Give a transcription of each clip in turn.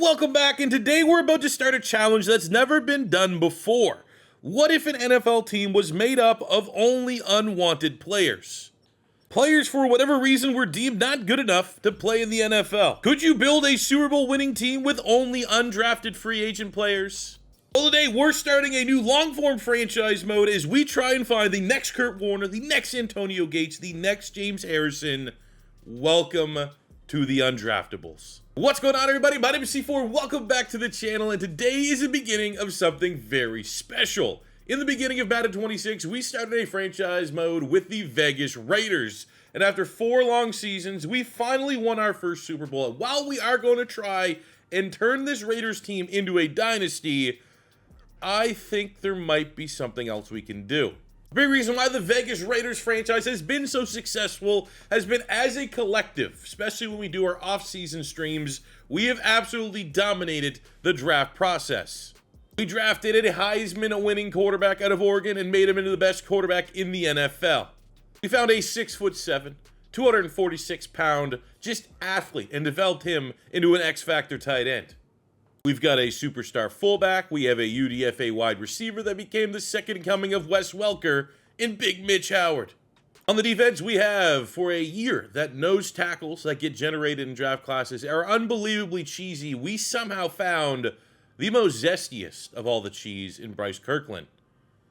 Welcome back, and today we're about to start a challenge that's never been done before. What if an NFL team was made up of only unwanted players? Players for whatever reason were deemed not good enough to play in the NFL. Could you build a Super Bowl winning team with only undrafted free agent players? Well, today we're starting a new long-form franchise mode as we try and find the next Kurt Warner, the next Antonio Gates, the next James Harrison. Welcome to the Undraftables. What's going on, everybody? My name is C4. Welcome back to the channel, and today is the beginning of something very special. In the beginning of Madden 26, we started a franchise mode with the Vegas Raiders, and after 4 long seasons, we finally won our first Super Bowl. And while we are going to try and turn this Raiders team into a dynasty, I think there might be something else we can do. The big reason why the Vegas Raiders franchise has been so successful has been as a collective, especially when we do our off-season streams. We have absolutely dominated the draft process. We drafted a Heisman-winning quarterback out of Oregon and made him into the best quarterback in the NFL. We found a 6'7", 246-pound just athlete and developed him into an X-Factor tight end. We've got a superstar fullback. We have a UDFA wide receiver that became the second coming of Wes Welker in Big Mitch Howard. On the defense, we have, for a year, that nose tackles that get generated in draft classes are unbelievably cheesy. We somehow found the most zestiest of all the cheese in Bryce Kirkland.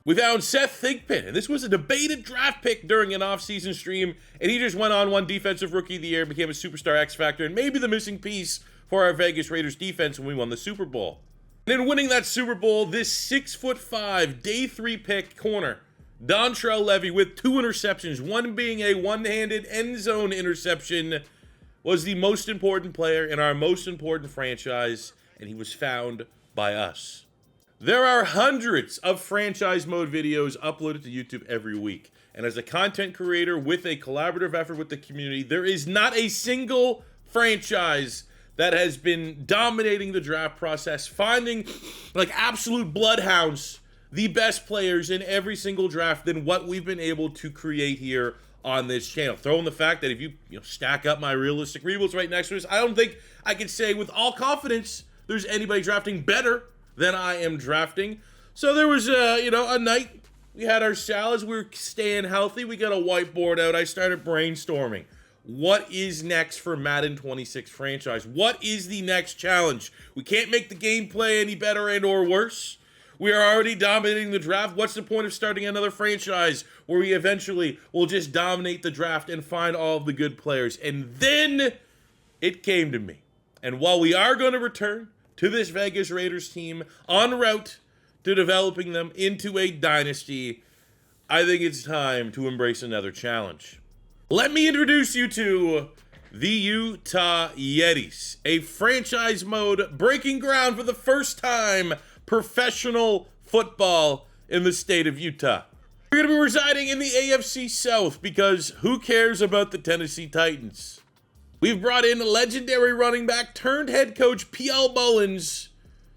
We found Seth Thigpen, and this was a debated draft pick during an off-season stream, and he just went on, won Defensive Rookie of the Year, became a superstar X-Factor, and maybe the missing piece for our Vegas Raiders defense when we won the Super Bowl. And in winning that Super Bowl, this 6'5", day 3 pick corner, Dontrell Levy, with 2 interceptions, one being a one-handed end zone interception, was the most important player in our most important franchise, and he was found by us. There are hundreds of franchise mode videos uploaded to YouTube every week, and as a content creator with a collaborative effort with the community, there is not a single franchise that has been dominating the draft process, finding like absolute bloodhounds, the best players in every single draft than what we've been able to create here on this channel. Throw in the fact that if you stack up my realistic rebuilds right next to us, I don't think I can say with all confidence there's anybody drafting better than I am drafting. So there was a night, we had our salads, we were staying healthy, we got a whiteboard out, I started brainstorming. What is next for Madden 26 franchise? What is the next challenge? We can't make the gameplay any better and or worse. We are already dominating the draft. What's the point of starting another franchise where we eventually will just dominate the draft and find all of the good players? And then it came to me. And while we are going to return to this Vegas Raiders team en route to developing them into a dynasty, I think it's time to embrace another challenge. Let me introduce you to the Utah Yetis, a franchise mode breaking ground for the first time professional football in the state of Utah. We're going to be residing in the AFC South because who cares about the Tennessee Titans? We've brought in legendary running back turned head coach P.L. Mullins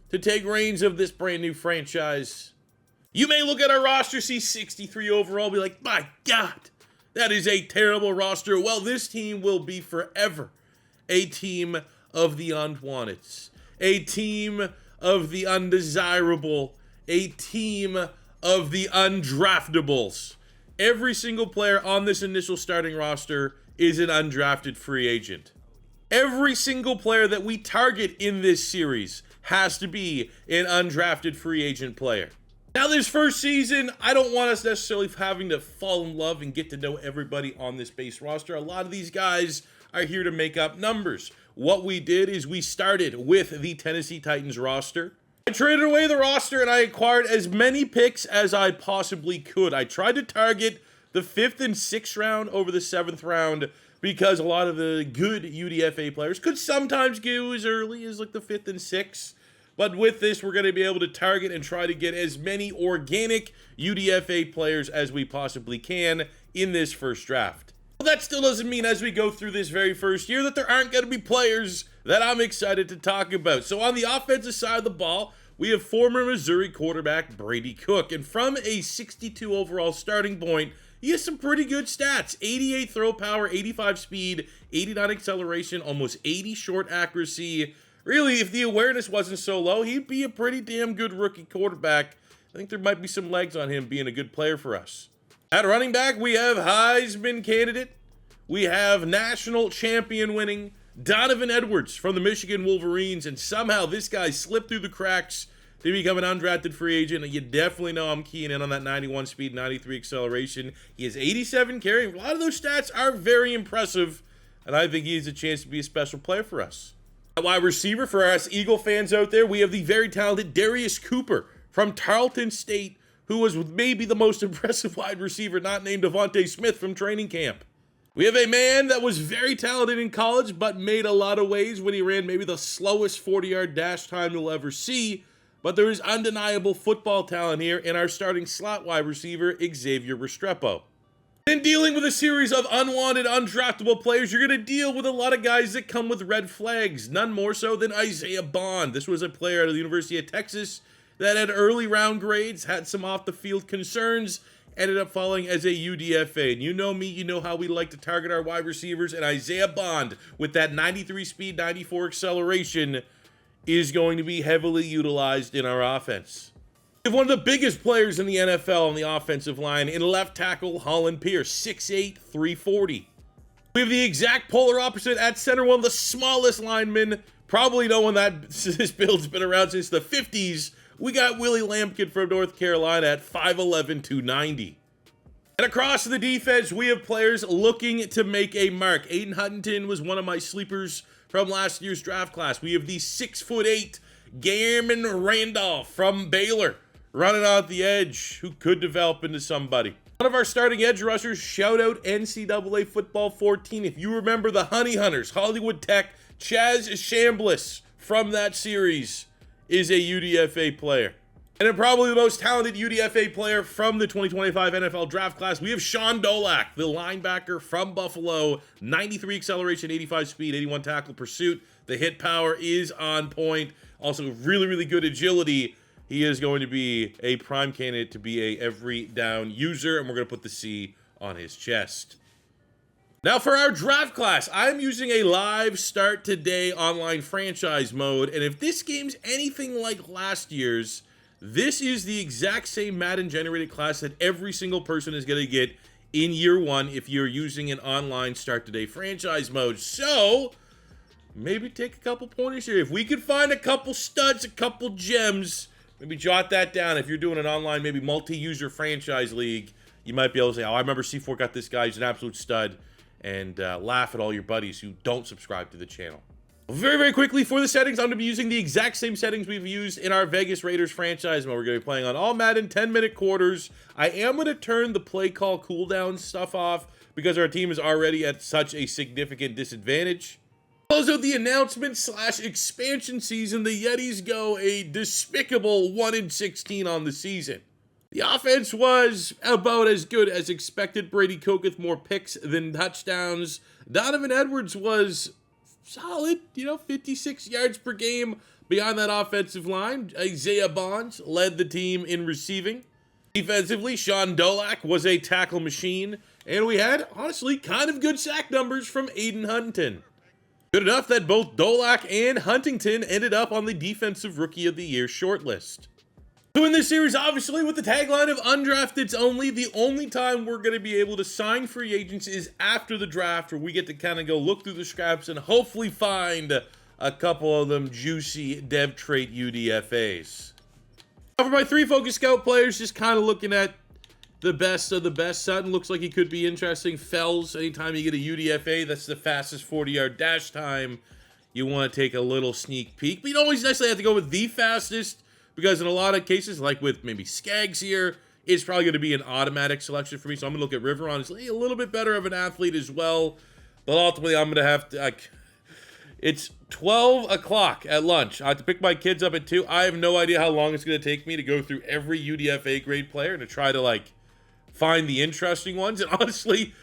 to take reins of this brand new franchise. You may look at our roster, see 63 overall, be like, my God, that is a terrible roster. Well, this team will be forever a team of the unwanteds, a team of the undesirable, a team of the undraftables. Every single player on this initial starting roster is an undrafted free agent. Every single player that we target in this series has to be an undrafted free agent player. Now, this first season, I don't want us necessarily having to fall in love and get to know everybody on this base roster. A lot of these guys are here to make up numbers. What we did is we started with the Tennessee Titans roster. I traded away the roster and I acquired as many picks as I possibly could. I tried to target the 5th and 6th round over the 7th round because a lot of the good UDFA players could sometimes go as early as like the 5th and 6th. But with this, we're going to be able to target and try to get as many organic UDFA players as we possibly can in this first draft. But that still doesn't mean as we go through this very first year that there aren't going to be players that I'm excited to talk about. So on the offensive side of the ball, we have former Missouri quarterback Brady Cook. And from a 62 overall starting point, he has some pretty good stats. 88 throw power, 85 speed, 89 acceleration, almost 80 short accuracy. really, if the awareness wasn't so low, he'd be a pretty damn good rookie quarterback. I think there might be some legs on him being a good player for us. At running back, we have Heisman candidate. We have national champion winning Donovan Edwards from the Michigan Wolverines, and somehow this guy slipped through the cracks to become an undrafted free agent. You definitely know I'm keying in on that 91 speed, 93 acceleration. He has 87 carrying. A lot of those stats are very impressive, and I think he has a chance to be a special player for us. At wide receiver, for us Eagle fans out there, we have the very talented Darius Cooper from Tarleton State, who was maybe the most impressive wide receiver not named Devontae Smith from training camp. We have a man that was very talented in college, but made a lot of waves when he ran maybe the slowest 40-yard dash time you'll ever see. But there is undeniable football talent here in our starting slot wide receiver, Xavier Restrepo. In dealing with a series of unwanted, undraftable players, you're going to deal with a lot of guys that come with red flags, none more so than Isaiah Bond. This was a player out of the University of Texas that had early round grades, had some off-the-field concerns, ended up falling as a UDFA. And you know me, you know how we like to target our wide receivers, and Isaiah Bond, with that 93 speed, 94 acceleration, is going to be heavily utilized in our offense. We have one of the biggest players in the NFL on the offensive line in left tackle Holland Pierce, 6'8", 340. We have the exact polar opposite at center, one of the smallest linemen, probably knowing that this build's been around since the 50s. We got Willie Lampkin from North Carolina at 5'11", 290. And across the defense, we have players looking to make a mark. Aiden Huntington was one of my sleepers from last year's draft class. We have the 6'8" Garmin Randolph from Baylor running out the edge, who could develop into somebody. One of our starting edge rushers, shout out NCAA Football 14. If you remember the Honey Hunters, Hollywood Tech, Chaz Chambliss from that series is a UDFA player. And then probably the most talented UDFA player from the 2025 NFL draft class, we have Sean Dolak, the linebacker from Buffalo, 93 acceleration, 85 speed, 81 tackle pursuit. The hit power is on point. Also really, really good agility. He is going to be a prime candidate to be a every down user, and we're going to put the C on his chest. Now for our draft class, I'm using a live start today online franchise mode, and if this game's anything like last year's, this is the exact same Madden generated class that every single person is going to get in year one if you're using an online start today franchise mode. So maybe take a couple pointers here. If we could find a couple studs, a couple gems, maybe jot that down. If you're doing an online, maybe multi-user franchise league, you might be able to say, oh, I remember C4 got this guy, he's an absolute stud, and laugh at all your buddies who don't subscribe to the channel. Very, very quickly, for the settings, I'm going to be using the exact same settings we've used in our Vegas Raiders franchise mode. We're going to be playing on all Madden 10-minute quarters. I am going to turn the play call cooldown stuff off because our team is already at such a significant disadvantage. Close out the announcement / expansion season, the Yetis go a despicable 1-16 on the season. The offense was about as good as expected. Brady Cook with more picks than touchdowns. Donovan Edwards was solid, 56 yards per game behind that offensive line. Isaiah Bonds led the team in receiving. Defensively, Sean Dolak was a tackle machine. And we had, honestly, kind of good sack numbers from Aiden Huntington. Good enough that both Dolak and Huntington ended up on the Defensive Rookie of the Year shortlist. So in this series, obviously, with the tagline of undrafteds only, the only time we're going to be able to sign free agents is after the draft, where we get to kind of go look through the scraps and hopefully find a couple of them juicy dev trait UDFAs. Now for my 3 focus scout players, just kind of looking at the best of the best. Sutton looks like he could be interesting. Fells, anytime you get a UDFA, that's the fastest 40-yard dash time. You want to take a little sneak peek. But you don't always necessarily have to go with the fastest, because in a lot of cases, like with maybe Skaggs here, it's probably going to be an automatic selection for me. So I'm going to look at Riveron as a little bit better of an athlete as well. But ultimately, I'm going to have to... it's 12 o'clock at lunch. I have to pick my kids up at 2. I have no idea how long it's going to take me to go through every UDFA grade player and to try to, find the interesting ones. And honestly,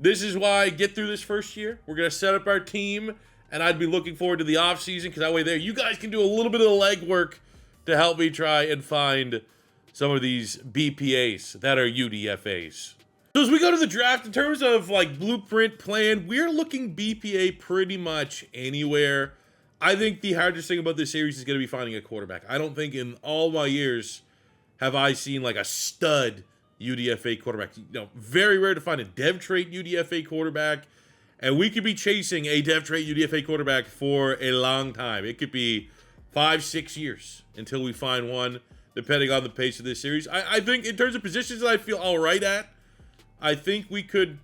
this is why I get through this first year. We're going to set up our team, and I'd be looking forward to the offseason, because that way there, you guys can do a little bit of the legwork to help me try and find some of these BPAs that are UDFAs. So as we go to the draft, in terms of blueprint plan, we're looking BPA pretty much anywhere. I think the hardest thing about this series is going to be finding a quarterback. I don't think in all my years have I seen like a stud UDFA quarterback. You know, very rare to find a dev trait UDFA quarterback, and we could be chasing a dev trait UDFA quarterback for a long time. It could be 5-6 years until we find one, depending on the pace of this series. I think in terms of positions that I feel all right at, I think we could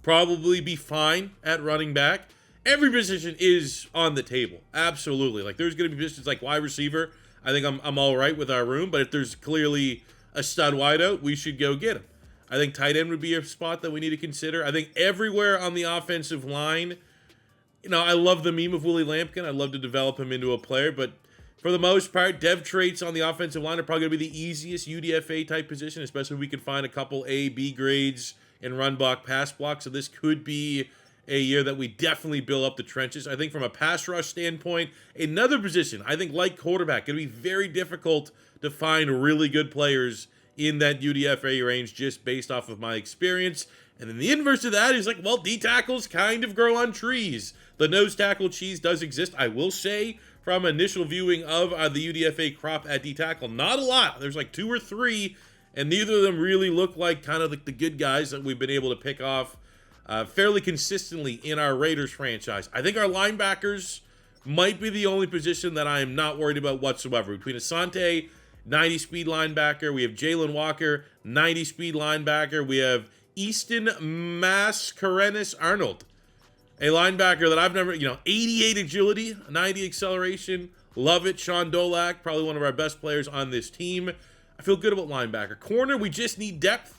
probably be fine at running back. Every position is on the table. Absolutely. Like, there's going to be positions like wide receiver. I think I'm all right with our room, but if there's clearly a stud wideout, we should go get him. I think tight end would be a spot that we need to consider. I think everywhere on the offensive line, you know, I love the meme of Willie Lampkin. I'd love to develop him into a player, but for the most part, dev traits on the offensive line are probably going to be the easiest UDFA type position, especially if we can find a couple A, B grades in run block, pass block. So this could be a year that we definitely build up the trenches. I think from a pass rush standpoint, another position, I think like quarterback, going to be very difficult to find really good players in that UDFA range just based off of my experience. And then the inverse of that is like, well, D tackles kind of grow on trees. The nose tackle cheese does exist. I will say from initial viewing of the UDFA crop at D tackle, not a lot. There's like 2 or 3, and neither of them really look like kind of like the good guys that we've been able to pick off fairly consistently in our Raiders franchise. I think our linebackers might be the only position that I am not worried about whatsoever. Between Asante, 90 speed linebacker, we have Jalen Walker, 90 speed linebacker, we have Easton Mascarenas Arnold, a linebacker that I've never, 88 agility, 90 acceleration, love it. Sean Dolak, probably one of our best players on this team. I feel good about linebacker. Corner, we just need depth.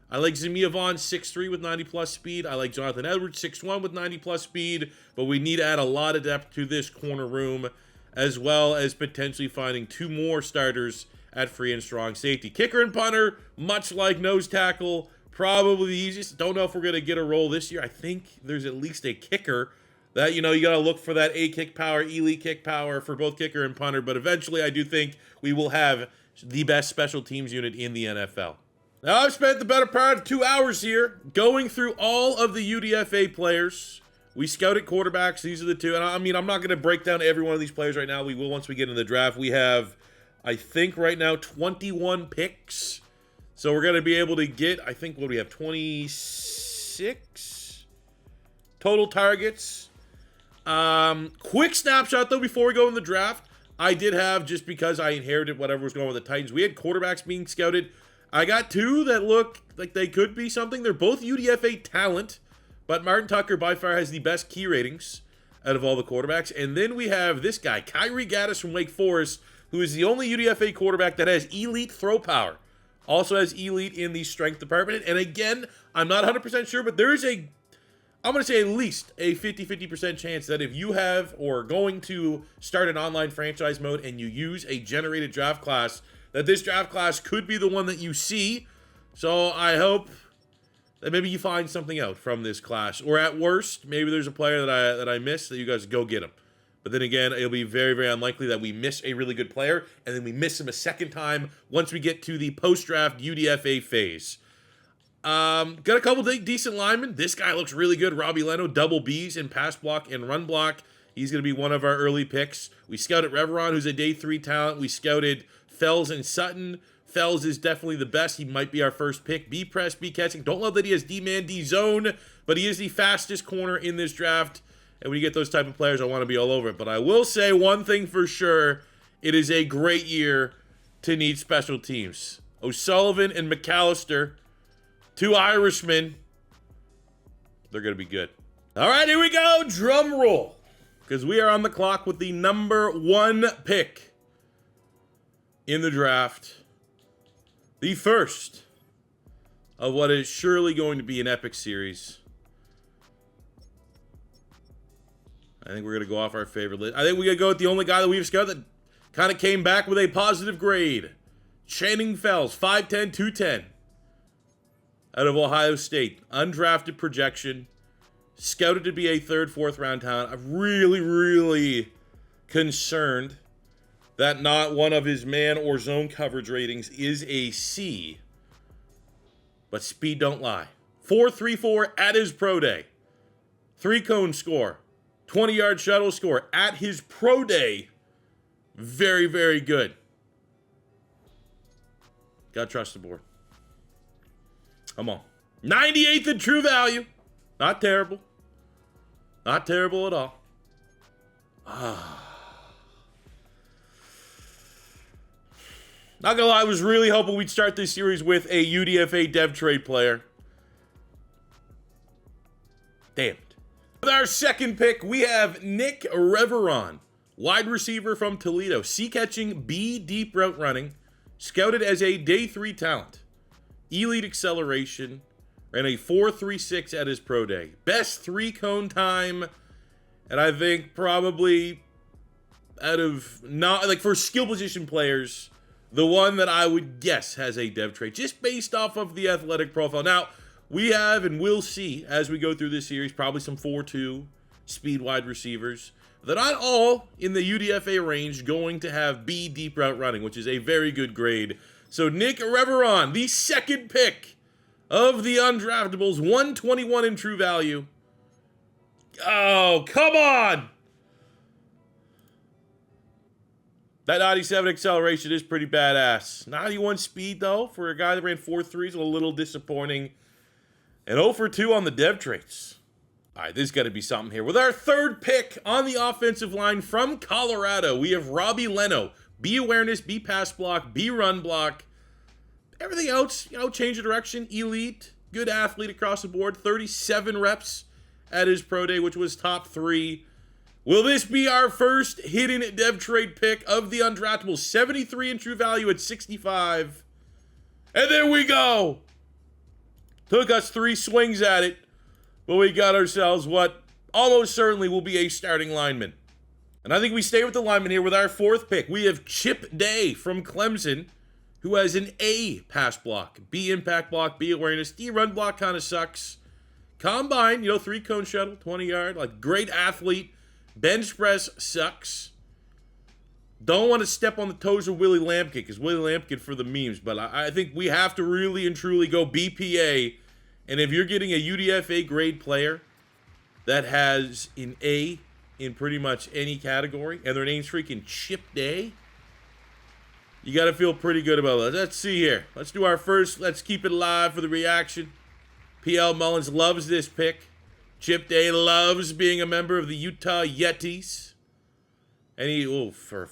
I like Zamia Vaughn, 6'3" with 90-plus speed. I like Jonathan Edwards, 6'1" with 90-plus speed. But we need to add a lot of depth to this corner room, as well as potentially finding 2 more starters at free and strong safety. Kicker and punter, much like nose tackle, probably the easiest. Don't know if we're going to get a role this year. I think there's at least a kicker that, you got to look for that A kick power, elite kick power for both kicker and punter. But eventually, I do think we will have the best special teams unit in the NFL. Now, I've spent the better part of 2 hours here going through all of the UDFA players. We scouted quarterbacks. These are the 2. And I'm not going to break down every one of these players right now. We will once we get in the draft. We have, I think, right now, 21 picks. So we're going to be able to get, I think, what do we have, 26 total targets. Quick snapshot, though, before we go in the draft. I did have, just because I inherited whatever was going with the Titans, we had quarterbacks being scouted. I got 2 that look like they could be something. They're both UDFA talent, but Martin Tucker by far has the best key ratings out of all the quarterbacks. And then we have this guy, Kyrie Gaddis from Wake Forest, who is the only UDFA quarterback that has elite throw power. Also has elite in the strength department. And again, I'm not 100% sure, but there is I'm going to say at least a 50% chance that if you have or are going to start an online franchise mode and you use a generated draft class, that this draft class could be the one that you see. So I hope that maybe you find something out from this class. Or at worst, maybe there's a player that I missed that you guys go get him. But then again, it'll be very, very unlikely that we miss a really good player and then we miss him a second time once we get to the post-draft UDFA phase. Got a couple decent linemen. This guy looks really good. Robbie Leno, double Bs in pass block and run block. He's going to be one of our early picks. We scouted Reveron, who's a day 3 talent. We scouted Fells and Sutton. Fells is definitely the best. He might be our first pick. B press, B catching. Don't love that he has D-man, D-zone, but he is the fastest corner in this draft. And when you get those type of players, I want to be all over it. But I will say one thing for sure. It is a great year to need special teams. O'Sullivan and McAllister, 2 Irishmen. They're going to be good. All right, here we go. Drum roll. Because we are on the clock with the number 1 pick in the draft. The first of what is surely going to be an epic series. I think we're going to go off our favorite list. I think we're going to go with the only guy that we've scouted that kind of came back with a positive grade. Channing Fells, 5'10", 210. Out of Ohio State. Undrafted projection. Scouted to be a 3rd, 4th round talent. I'm really, really concerned that not one of his man or zone coverage ratings is a C. But speed don't lie. 4.34 at his pro day. 3 cone score. 20-yard shuttle score at his pro day. Very, very good. Gotta trust the board. Come on. 98th in true value. Not terrible. Not terrible at all. Not gonna lie, I was really hoping we'd start this series with a UDFA dev trade player. Damn it. With our second pick, we have Nick Reveron, wide receiver from Toledo. C-catching, B deep route running. Scouted as a day 3 talent. Elite acceleration. Ran a 4.36 at his pro day. Best 3-cone time. And I think probably out of, not like for skill position players, the one that I would guess has a dev trait, just based off of the athletic profile. Now, we have and will see as we go through this series probably some 4.2 speed wide receivers. They're not all in the UDFA range going to have B deep route running, which is a very good grade. So Nick Reveron, the second pick of the undraftables, 121 in true value. Oh, come on! That 97 acceleration is pretty badass. 91 speed, though, for a guy that ran 4.3 is a little disappointing. And 0 for 2 on the dev traits. All right, there's got to be something here. With our third pick on the offensive line from Colorado, we have Robbie Leno. B awareness, B pass block, B run block. Everything else, change of direction, elite, good athlete across the board. 37 reps at his pro day, which was top 3. Will this be our first hidden dev trade pick of the undraftables? 73 in true value at 65. And there we go. Took us 3 swings at it, but we got ourselves what almost certainly will be a starting lineman. And I think we stay with the lineman here with our fourth pick. We have Chip Day from Clemson, who has an A pass block, B impact block, B awareness, D run block kind of sucks. Combine, 3-cone shuttle, 20-yard, like great athlete. Bench press sucks. Don't want to step on the toes of Willie Lampkin, because Willie Lampkin for the memes, but I think we have to really and truly go BPA. And if you're getting a UDFA grade player that has an A in pretty much any category, and their name's freaking Chip Day, you got to feel pretty good about that. Let's see here. Let's do our first. Let's keep it live for the reaction. PL Mullins loves this pick. Chip Day loves being a member of the Utah Yetis. And he, for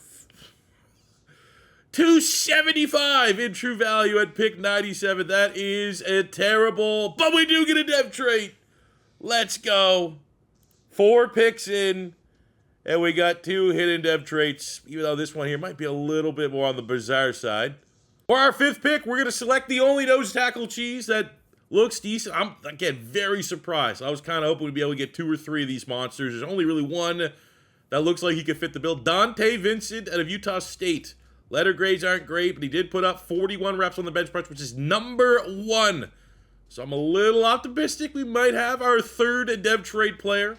275 in true value at pick 97. That is a terrible, but we do get a dev trait. Let's go. 4 picks in, and we got 2 hidden dev traits, even though this one here might be a little bit more on the bizarre side. For our 5th pick, we're going to select the only nose tackle cheese that looks decent. I'm, again, very surprised. I was kind of hoping we'd be able to get 2 or 3 of these monsters. There's only really one that looks like he could fit the bill. Dante Vincent out of Utah State. Letter grades aren't great, but he did put up 41 reps on the bench press, which is number 1. So I'm a little optimistic we might have our 3rd dev trade player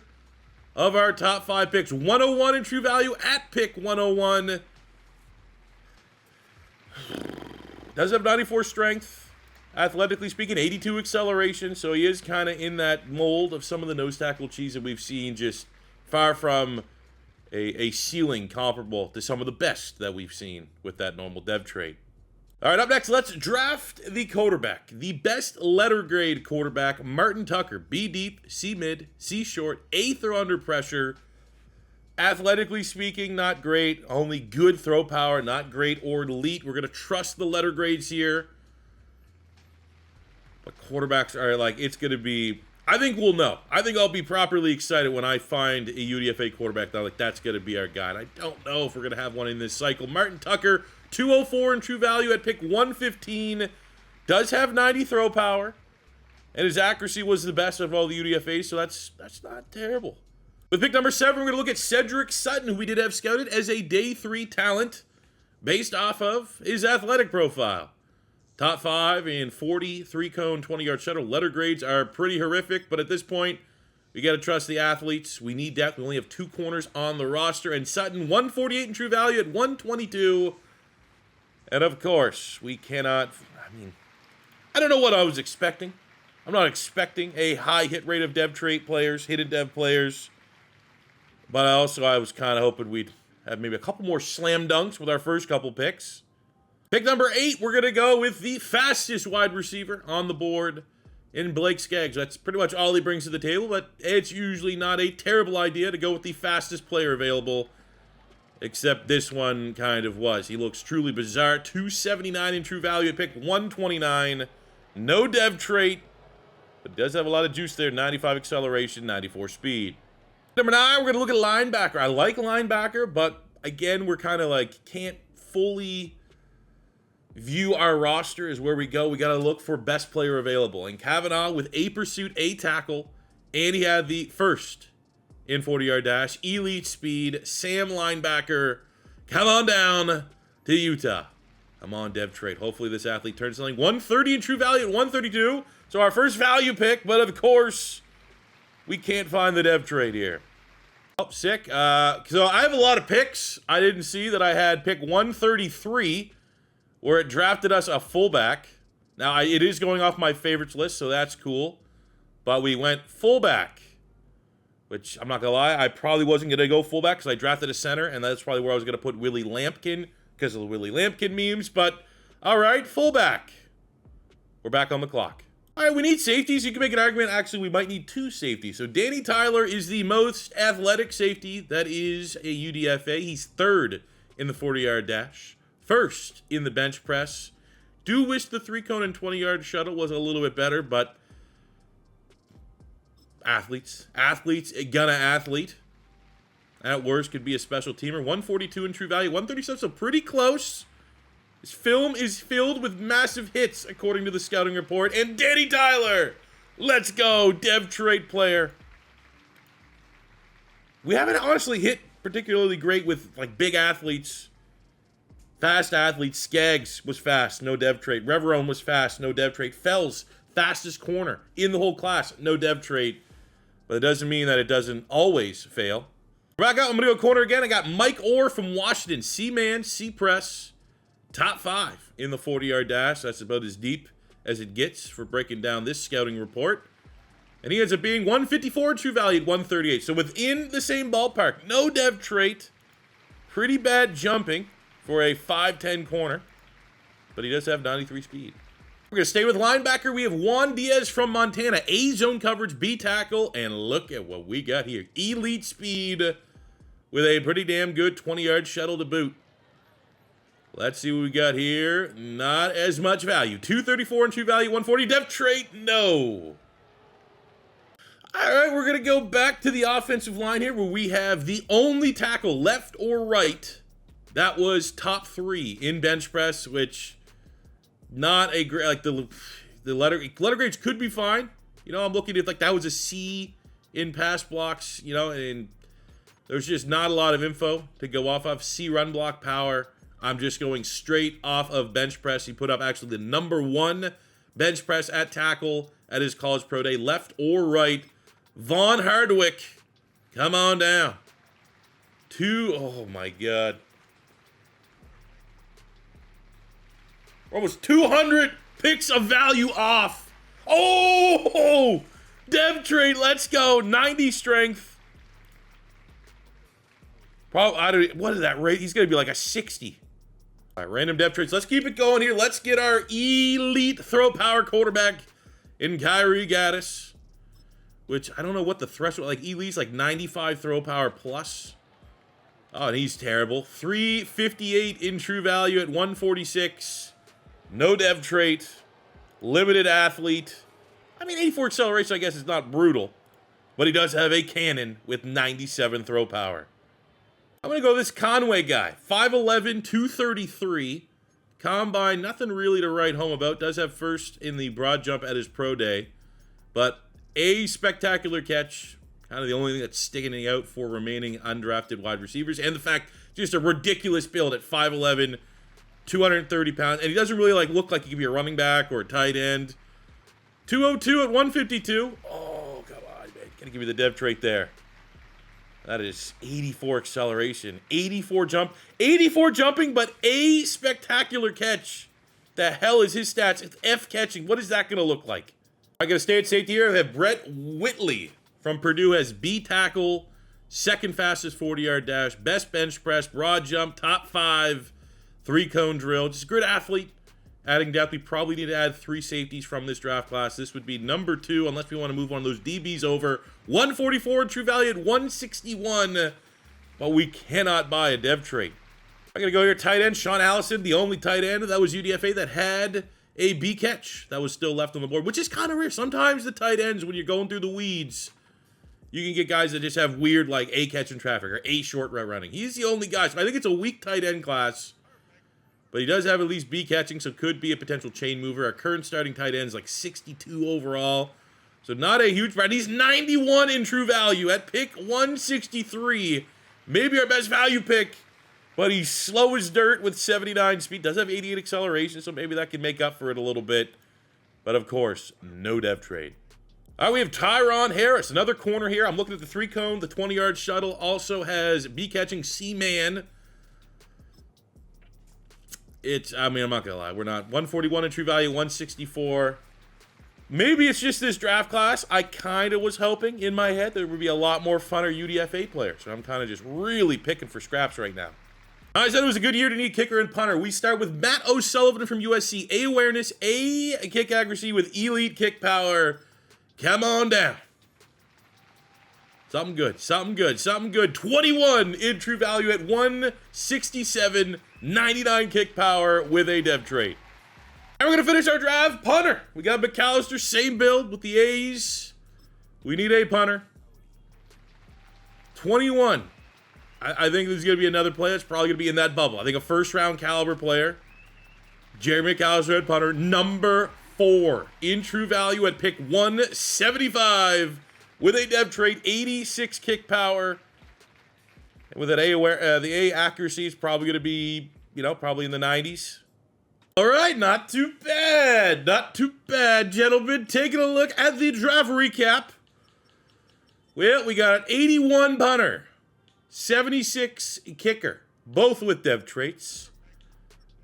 of our top 5 picks. 101 in true value at pick 101. Does have 94 strength. Athletically speaking, 82 acceleration, so he is kind of in that mold of some of the nose tackle cheese that we've seen, just far from a ceiling comparable to some of the best that we've seen with that normal dev trait. All right, up next, let's draft the quarterback. The best letter grade quarterback, Martin Tucker. B deep, C mid, C short, A throw under pressure. Athletically speaking, not great. Only good throw power, not great or elite. We're going to trust the letter grades here. But quarterbacks are like, it's going to be, I think we'll know. I think I'll be properly excited when I find a UDFA quarterback that that's going to be our guy. And I don't know if we're going to have one in this cycle. Martin Tucker, 204 in true value at pick 115. Does have 90 throw power. And his accuracy was the best of all the UDFAs, so that's not terrible. With pick number 7, we're going to look at Cedric Sutton, who we did have scouted as a day 3 talent based off of his athletic profile. Top 5 in 40, 3-cone, 20-yard shuttle. Letter grades are pretty horrific, but at this point, we got to trust the athletes. We need depth. We only have 2 corners on the roster. And Sutton, 148 in true value at 122. And of course, we cannot, I don't know what I was expecting. I'm not expecting a high hit rate of dev trait players, hidden dev players. But I was kind of hoping we'd have maybe a couple more slam dunks with our first couple picks. Pick number 8, we're going to go with the fastest wide receiver on the board in Blake Skaggs. That's pretty much all he brings to the table, but it's usually not a terrible idea to go with the fastest player available, except this one kind of was. He looks truly bizarre. 279 in true value at pick 129. No dev trait, but does have a lot of juice there. 95 acceleration, 94 speed. Number 9, we're going to look at linebacker. I like linebacker, but again, we're kind of like can't fully view our roster as where we go. We got to look for best player available. And Kavanaugh with a pursuit, a tackle, and he had the first in 40-yard dash, elite speed, Sam linebacker. Come on down to Utah. I'm on dev trade. Hopefully this athlete turns something. 130 in true value at 132. So our first value pick, but of course, we can't find the dev trade here. Oh, sick. So I have a lot of picks. I didn't see that I had pick 133, where it drafted us a fullback. Now, it is going off my favorites list, so that's cool. But we went fullback, which I'm not going to lie, I probably wasn't going to go fullback because I drafted a center, and that's probably where I was going to put Willie Lampkin because of the Willie Lampkin memes. But, all right, fullback. We're back on the clock. All right, we need safeties. You can make an argument, actually, we might need 2 safeties. So Danny Tyler is the most athletic safety that is a UDFA. He's 3rd in the 40-yard dash. 1st in the bench press. Do wish the 3-cone and 20-yard shuttle was a little bit better, but athletes, gonna athlete. At worst, could be a special teamer. 142 in true value, 137, so pretty close. His film is filled with massive hits, according to the scouting report. And Danny Tyler, let's go, dev trait player. We haven't honestly hit particularly great with like big athletes. Fast athletes. Skaggs was fast, no dev trait. Reverone was fast, no dev trait. Fells, fastest corner in the whole class, no dev trait. But it doesn't mean that it doesn't always fail. Back up, I'm going to go corner again. I got Mike Orr from Washington. C-man, C-press, top 5 in the 40-yard dash. That's about as deep as it gets for breaking down this scouting report. And he ends up being 154 true value at 138. So within the same ballpark. No dev trait. Pretty bad jumping for a 5'10 corner, but he does have 93 speed. We're going to stay with linebacker. We have Juan Diaz from Montana. A zone coverage, B tackle, and look at what we got here. Elite speed with a pretty damn good 20-yard shuttle to boot. Let's see what we got here. Not as much value. 234 in true value, 140. Dev trait, no. All right, we're going to go back to the offensive line here where we have the only tackle, left or right, that was top 3 in bench press, which not a great, like the letter grades could be fine. You know, I'm looking at like that was a C in pass blocks, you know, and there's just not a lot of info to go off of. C run block power. I'm just going straight off of bench press. He put up actually the number 1 bench press at tackle at his college pro day, left or right. Von Hardwick, come on down. Oh my God. Almost 200 picks of value off. Oh, dev trait, let's go. 90 strength. Probably, what is that rate? He's going to be like a 60. All right, random dev traits. Let's keep it going here. Let's get our elite throw power quarterback in Kyrie Gaddis, which I don't know what the threshold, like elite's like 95 throw power plus. Oh, and he's terrible. 358 in true value at 146. No dev trait, limited athlete. I mean, 84 acceleration, I guess, is not brutal, but he does have a cannon with 97 throw power. I'm going to go this Conway guy. 5'11", 233. Combine, nothing really to write home about. Does have first in the broad jump at his pro day, but a spectacular catch. Kind of the only thing that's sticking out for remaining undrafted wide receivers. And the fact, just a ridiculous build at 5'11", 230 pounds, and he doesn't really like look like he could be a running back or a tight end. 202 at 152. Oh, come on, man. Gotta give me the dev trait there. That is 84 acceleration, 84 jumping, but a spectacular catch. The hell is his stats? It's F catching. What is that gonna look like? I gotta stay at safety here. I have Brett Whitley from Purdue as B tackle, second fastest 40-yard dash, best bench press, broad jump, top 5, 3-cone drill. Just a good athlete. Adding depth, we probably need to add 3 safeties from this draft class. This would be number 2, unless we want to move one of those DBs over. 144 in true value at 161, but we cannot buy a dev trait. I'm going to go here, tight end, Sean Allison, the only tight end that was UDFA that had a B catch that was still left on the board, which is kind of rare. Sometimes the tight ends, when you're going through the weeds, you can get guys that just have weird, like, A catch in traffic or A short route running. He's the only guy. So I think it's a weak tight end class. But he does have at least B catching, so could be a potential chain mover. Our current starting tight end is like 62 overall. So not a huge brand. He's 91 in true value at pick 163. Maybe our best value pick. But he's slow as dirt with 79 speed. Does have 88 acceleration, so maybe that can make up for it a little bit. But of course, no dev trade. All right, we have Tyron Harris, another corner here. I'm looking at the 3-cone. The 20-yard shuttle also has B catching C-man. I'm not gonna lie, we're not 141 in true value, 164. Maybe it's just this draft class. I kind of was hoping in my head there would be a lot more funner UDFA players. So I'm kind of just really picking for scraps right now. I said it was a good year to need kicker and punter. We start with Matt O'Sullivan from USC. A awareness, A kick accuracy with elite kick power. Come on down. Something good, something good, something good. 21 in true value at 167, 99 kick power with a dev trait. And we're going to finish our draft. Punter. We got McAllister, same build with the A's. We need a punter. 21. I think there's going to be another player that's probably going to be in that bubble. I think a first-round caliber player. Jeremy McAllister at punter. Number 4 in true value at pick 175. With a dev trait, 86 kick power. And with an the A accuracy is probably going to be, probably in the 90s. All right, not too bad. Not too bad, gentlemen. Taking a look at the draft recap. Well, we got an 81 punter, 76 kicker, both with dev traits.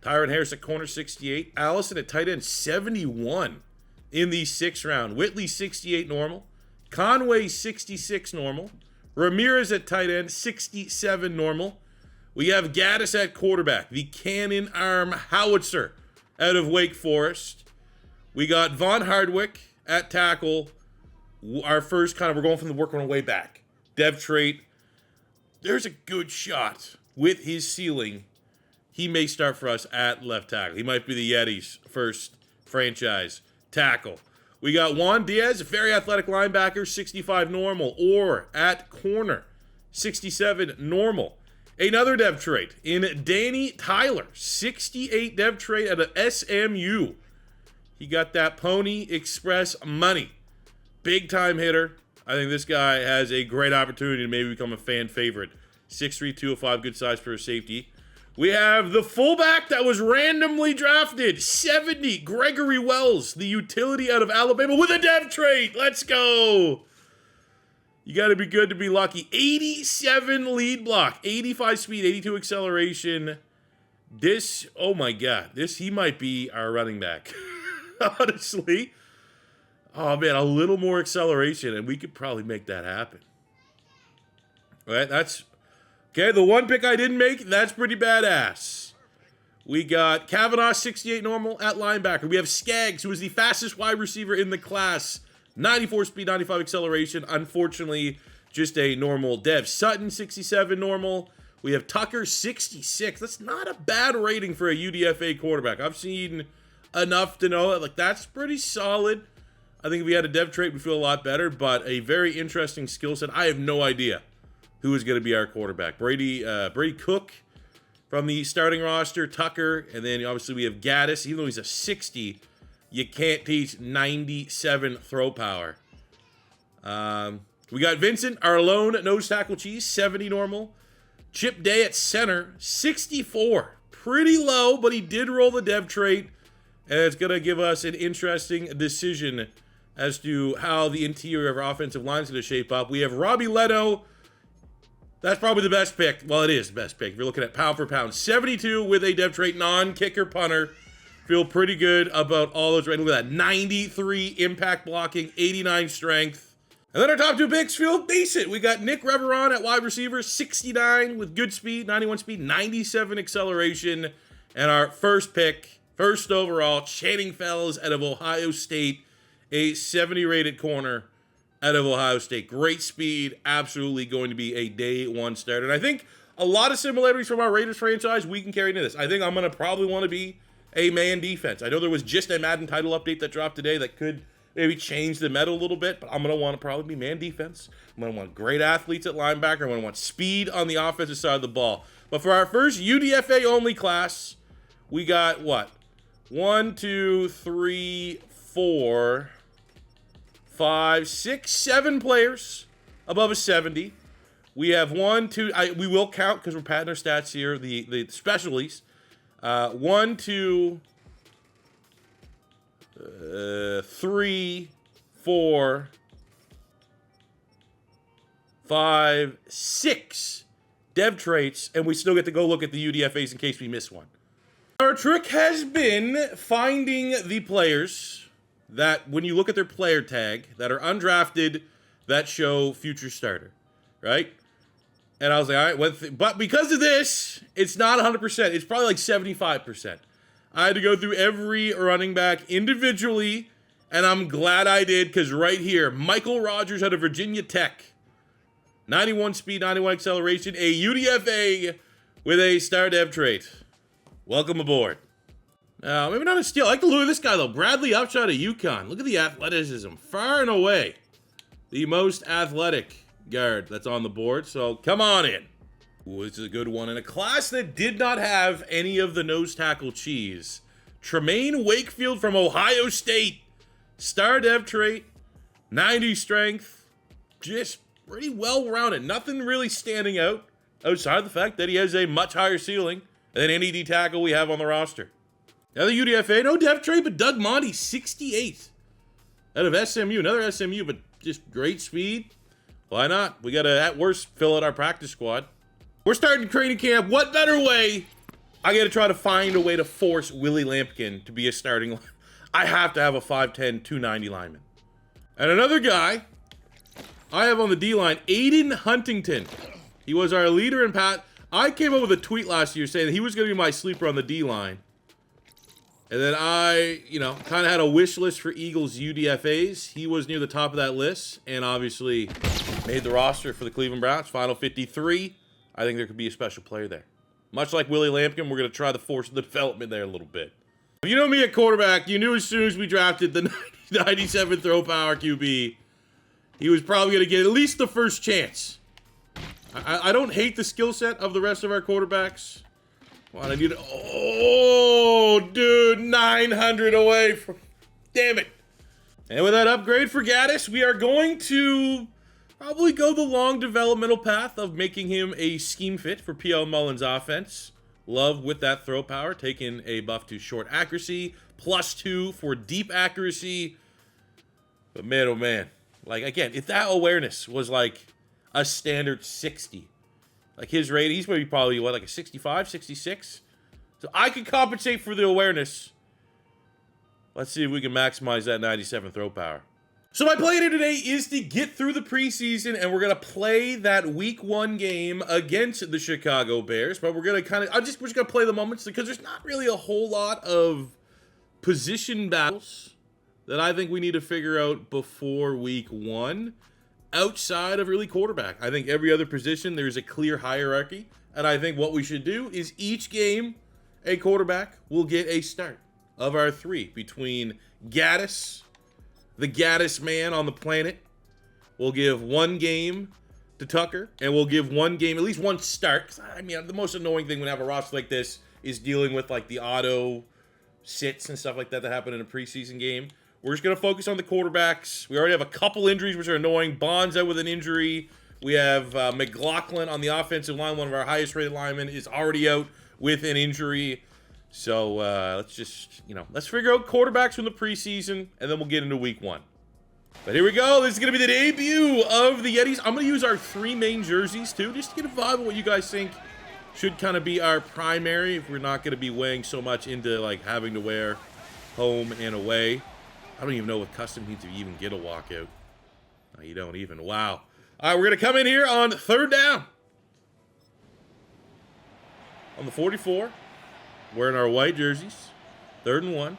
Tyron Harris at corner, 68. Allison at tight end, 71 in the 6th round. Whitley, 68 normal. Conway, 66 normal. Ramirez at tight end, 67 normal. We have Gaddis at quarterback, the cannon arm howitzer out of Wake Forest. We got Von Hardwick at tackle. Our first we're going from the working our way back. Dev trait. There's a good shot with his ceiling. He may start for us at left tackle. He might be the Yetis' first franchise tackle. We got Juan Diaz, a very athletic linebacker, 65 normal. Or at corner, 67 normal. Another dev trait in Danny Tyler, 68 dev trait at a SMU. He got that Pony Express money. Big time hitter. I think this guy has a great opportunity to maybe become a fan favorite. 6'3", 205, good size for a safety. We have the fullback that was randomly drafted, 70, Gregory Wells, the utility out of Alabama with a dev trait. Let's go. You got to be good to be lucky. 87 lead block, 85 speed, 82 acceleration. Oh my God, he might be our running back. Honestly. Oh man, a little more acceleration and we could probably make that happen. All right, okay, the one pick I didn't make, that's pretty badass. We got Kavanaugh, 68 normal at linebacker. We have Skaggs, who is the fastest wide receiver in the class. 94 speed, 95 acceleration. Unfortunately, just a normal dev. Sutton, 67 normal. We have Tucker, 66. That's not a bad rating for a UDFA quarterback. I've seen enough to know that that's pretty solid. I think if we had a dev trait, we'd feel a lot better, but a very interesting skill set. I have no idea who is going to be our quarterback. Brady Cook from the starting roster, Tucker, and then obviously we have Gaddis. Even though he's a 60, you can't teach 97 throw power. We got Vincent, our lone nose tackle cheese, 70 normal. Chip Day at center, 64. Pretty low, but he did roll the dev trait, and it's going to give us an interesting decision as to how the interior of our offensive line is going to shape up. We have Robbie Leto. That's probably the best pick. Well, it is the best pick. If you're looking at pound for pound. 72 with a dev trait, non-kicker punter. Feel pretty good about all those. Right, look at that. 93 impact blocking, 89 strength. And then our top two picks feel decent. We got Nick Reveron at wide receiver, 69 with good speed, 91 speed, 97 acceleration. And our first pick, first overall, Channing Fells out of Ohio State, a 70 rated corner out of Ohio State. Great speed, absolutely going to be a day one starter. And I think a lot of similarities from our Raiders franchise we can carry into this. I think I'm going to probably want to be a man defense. I know there was just a Madden title update that dropped today that could maybe change the meta a little bit, but I'm going to want to probably be man defense. I'm going to want great athletes at linebacker. I'm going to want speed on the offensive side of the ball. But for our first UDFA only class, we got what? 1, 2, 3, 4, 5, 6, 7 players above a 70. We have 1, 2, we will count because we're padding our stats here, the specialties. 1, 2, 3, 4, 5, 6 dev traits, and we still get to go look at the UDFAs in case we miss one. Our trick has been finding the players that, when you look at their player tag, that are undrafted, that show future starter, right? And I was like, all right, but because of this, it's not 100%. It's probably like 75%. I had to go through every running back individually, and I'm glad I did, because right here, Michael Rogers out of Virginia Tech. 91 speed, 91 acceleration, a UDFA with a star dev trait. Welcome aboard. Now, maybe not a steal. I like the look of this guy, though. Bradley Upshot of UConn. Look at the athleticism. Far and away the most athletic guard that's on the board, so come on in. Ooh, this is a good one. In a class that did not have any of the nose tackle cheese, Tremaine Wakefield from Ohio State. Star dev trait, 90 strength, just pretty well-rounded. Nothing really standing out outside the fact that he has a much higher ceiling than any D tackle we have on the roster. Now the UDFA, no dev trait, but Doug Monty, 68 out of SMU. Another SMU, but just great speed. Why not? We got to, at worst, fill out our practice squad. We're starting training camp. What better way? I got to try to find a way to force Willie Lampkin to be a starting. I have to have a 5'10", 290 lineman. And another guy I have on the D-line, Aiden Huntington. He was our leader in Pat. I came up with a tweet last year saying that he was going to be my sleeper on the D-line. And then I, kind of had a wish list for Eagles UDFAs. He was near the top of that list and obviously made the roster for the Cleveland Browns. Final 53. I think there could be a special player there. Much like Willie Lampkin, we're going to try to force the development there a little bit. You know me at quarterback. You knew as soon as we drafted the 97 throw power QB, he was probably going to get at least the first chance. I don't hate the skill set of the rest of our quarterbacks. Well, I need it. Oh, dude, 900 away from. Damn it. And with that upgrade for Gaddis, we are going to probably go the long developmental path of making him a scheme fit for P.L. Mullins' offense. Love with that throw power, taking a buff to short accuracy, +2 for deep accuracy. But man, oh man. Like, again, if that awareness was like a standard 60, like his rating, he's probably what, like a 65, 66? So I can compensate for the awareness. Let's see if we can maximize that 97 throw power. So my plan here today is to get through the preseason, and we're going to play that week 1 game against the Chicago Bears. But we're going to we're just going to play the moments because there's not really a whole lot of position battles that I think we need to figure out before week 1 outside of really quarterback. I think every other position there's a clear hierarchy, and I think what we should do is each game a quarterback will get a start of our 3 between Gaddis, the Gaddis man on the planet. We'll give 1 game to Tucker, and we'll give 1 game, at least 1 start. 'Cause, I mean, the most annoying thing when I have a roster like this is dealing with like the auto sits and stuff like that that happen in a preseason game. We're just going to focus on the quarterbacks. We already have a couple injuries, which are annoying. Bond's out with an injury. We have McLaughlin on the offensive line. One of our highest rated linemen is already out with an injury. So let's just, let's figure out quarterbacks from the preseason, and then we'll get into week 1. But here we go. This is going to be the debut of the Yetis. I'm going to use our 3 main jerseys, too, just to get a vibe of what you guys think should kind of be our primary if we're not going to be weighing so much into, like, having to wear home and away. I don't even know what custom needs to even get a walkout. No, you don't even. Wow. All right, we're going to come in here on 3rd down. On the 44. Wearing our white jerseys. 3rd and 1.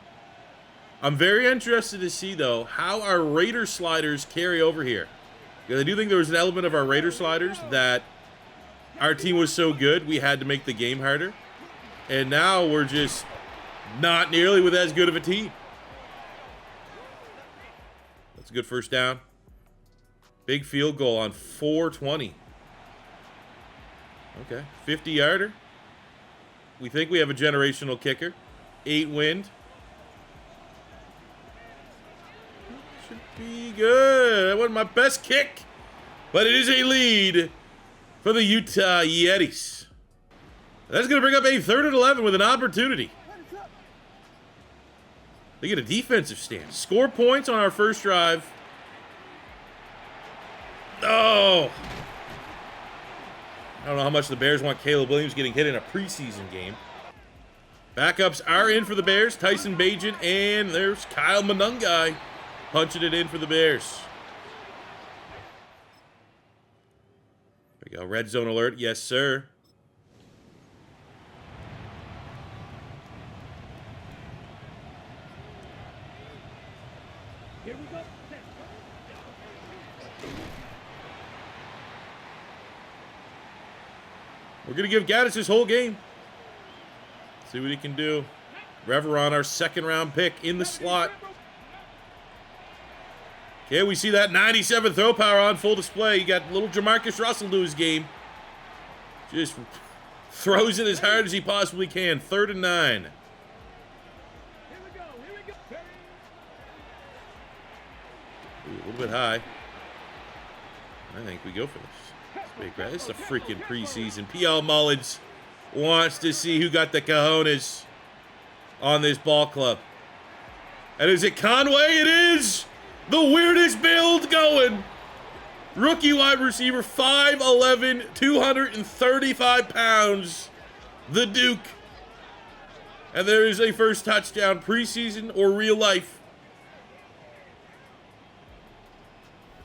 I'm very interested to see, though, how our Raider sliders carry over here. Because I do think there was an element of our Raider sliders that our team was so good, we had to make the game harder. And now we're just not nearly with as good of a team. That's a good 1st down. Big field goal on 420. Okay, 50-yarder. We think we have a generational kicker. 8 wind. Should be good. That wasn't my best kick, but it is a lead for the Utah Yetis. That's going to bring up a 3rd and 11 with an opportunity. They get a defensive stance. Score points on our first drive. Oh! I don't know how much the Bears want Caleb Williams getting hit in a preseason game. Backups are in for the Bears. Tyson Bagent, and there's Kyle Monungai punching it in for the Bears. There we go. Red zone alert. Yes, sir. Here we go. We're going to give Gaddis his whole game. See what he can do. Reveron, our 2nd-round pick in the slot. Okay, we see that 97 throw power on full display. You got little Jamarcus Russell to his game. Just throws it as hard as he possibly can. 3rd and 9. Here we go. Here we go. Ooh, a little bit high. I think we go for this. Big guy. This is a freaking preseason. P.L. Mullins wants to see who got the cojones on this ball club. And is it Conway? It is! The weirdest build going. Rookie wide receiver, 5'11", 235 pounds. The Duke. And there is a first touchdown, preseason or real life,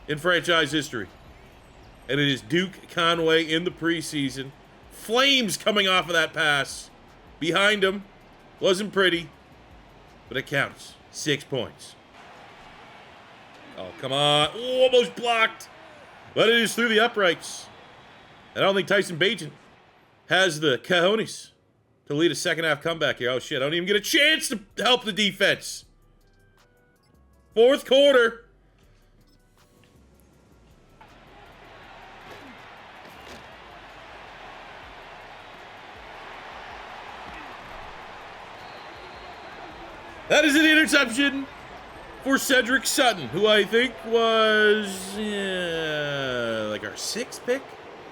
in franchise history. And it is Duke Conway in the preseason. Flames coming off of that pass. Behind him. Wasn't pretty, but it counts. 6 points. Oh, come on. Oh, almost blocked. But it is through the uprights. And I don't think Tyson Bagent has the cojones to lead a 2nd-half comeback here. Oh, shit. I don't even get a chance to help the defense. 4th quarter. That is an interception for Cedric Sutton, who I think was like our 6th pick,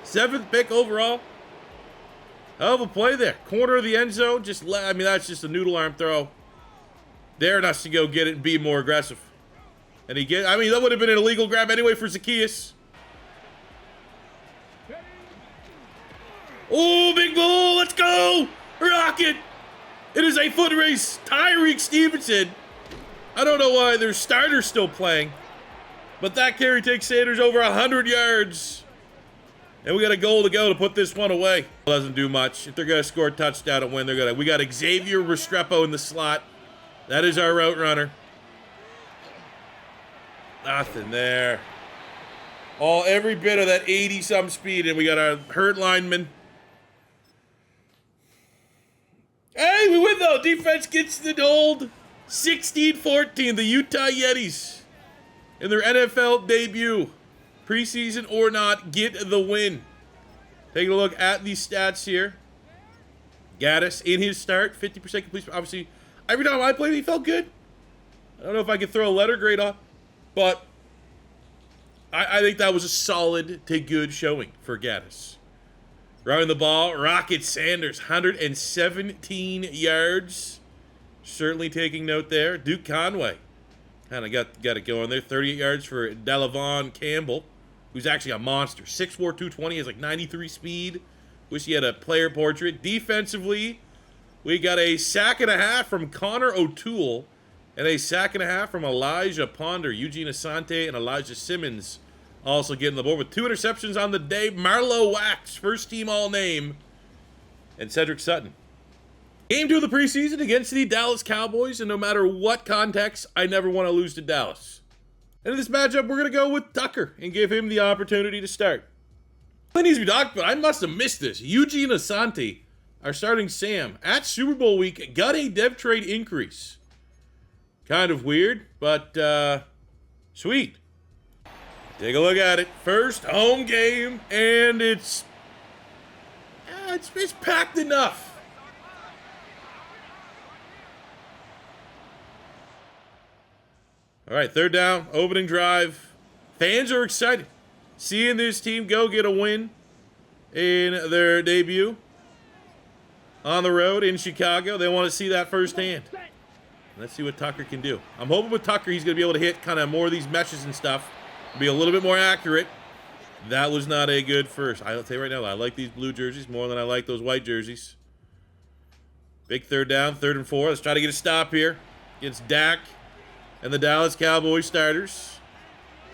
7th pick overall. Hell of a play there. Corner of the end zone. I mean, that's just a noodle arm throw. Daring us to go get it and be more aggressive. And I mean, that would have been an illegal grab anyway for Zacchaeus. Oh, big ball. Let's go. Rocket. It is a foot race. Tyreek Stevenson. I don't know why their starter's still playing, but that carry takes Sanders over 100 yards. And we got a goal to go to put this one away. Doesn't do much. If they're going to score a touchdown and win, we got Xavier Restrepo in the slot. That is our route runner. Nothing there. Every bit of that 80-some speed, and we got our hurt lineman. Hey, we win though. Defense gets the hold. 16-14. The Utah Yetis in their NFL debut. Preseason or not, get the win. Taking a look at these stats here. Gaddis in his start, 50% completion. Obviously, every time I played, he felt good. I don't know if I could throw a letter grade on, but I think that was a solid to good showing for Gaddis. Running the ball, Rocket Sanders, 117 yards. Certainly taking note there. Duke Conway kind of got it going there. 38 yards for Delavon Campbell, who's actually a monster. 6'4", 220, has like 93 speed. Wish he had a player portrait. Defensively, we got a sack and a half from Connor O'Toole and a sack and a half from Elijah Ponder. Eugene Asante and Elijah Simmons also getting the board with 2 interceptions on the day. Marlowe Wax, first team all-name, and Cedric Sutton. Game 2 of the preseason against the Dallas Cowboys, and no matter what context, I never want to lose to Dallas. And in this matchup, we're going to go with Tucker and give him the opportunity to start. It needs to be talked about. I must have missed this. Eugene Asante, our starting Sam, at Super Bowl week, got a dev trade increase. Kind of weird, but sweet. Take a look at it. First home game, and it's packed enough. All right, third down, opening drive. Fans are excited. Seeing this team go get a win in their debut on the road in Chicago. They want to see that firsthand. Let's see what Tucker can do. I'm hoping with Tucker he's going to be able to hit kind of more of these meshes and stuff. Be a little bit more accurate. That was not a good first. I'll tell you right now, I like these blue jerseys more than I like those white jerseys. Big third down, 3rd and 4. Let's try to get a stop here against Dak and the Dallas Cowboys starters.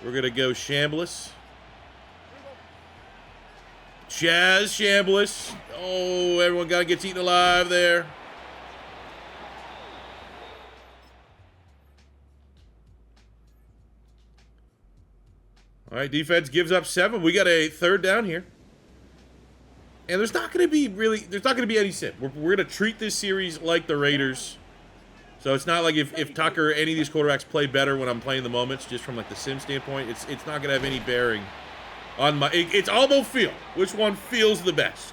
We're going to go Chambliss. Chaz Chambliss. Oh, everyone gets eaten alive there. All right, defense gives up 7. We got a 3rd down here. And there's not going to be any sim. We're going to treat this series like the Raiders. So it's not like if Tucker or any of these quarterbacks play better when I'm playing the moments, just from like the sim standpoint, it's not going to have any bearing on my. It's all about feel. Which one feels the best?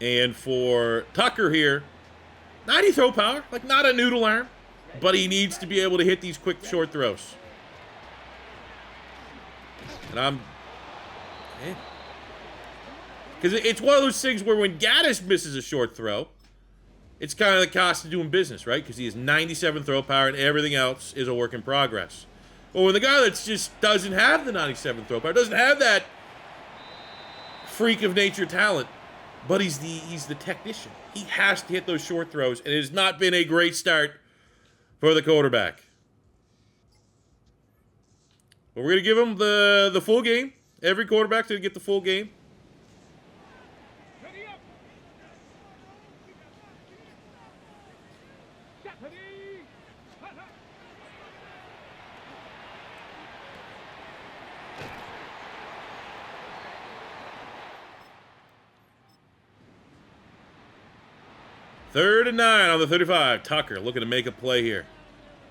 And for Tucker here, 90 throw power, like not a noodle arm, but he needs to be able to hit these quick short throws. And because it's one of those things where when Gaddis misses a short throw, it's kind of the cost of doing business, right? Because he has 97 throw power and everything else is a work in progress. But when the guy that just doesn't have the 97 throw power, doesn't have that freak of nature talent, but he's the technician. He has to hit those short throws, and it has not been a great start for the quarterback. But we're going to give him the full game. Every quarterback's going to get the full game. Third and 9 on the 35. Tucker looking to make a play here.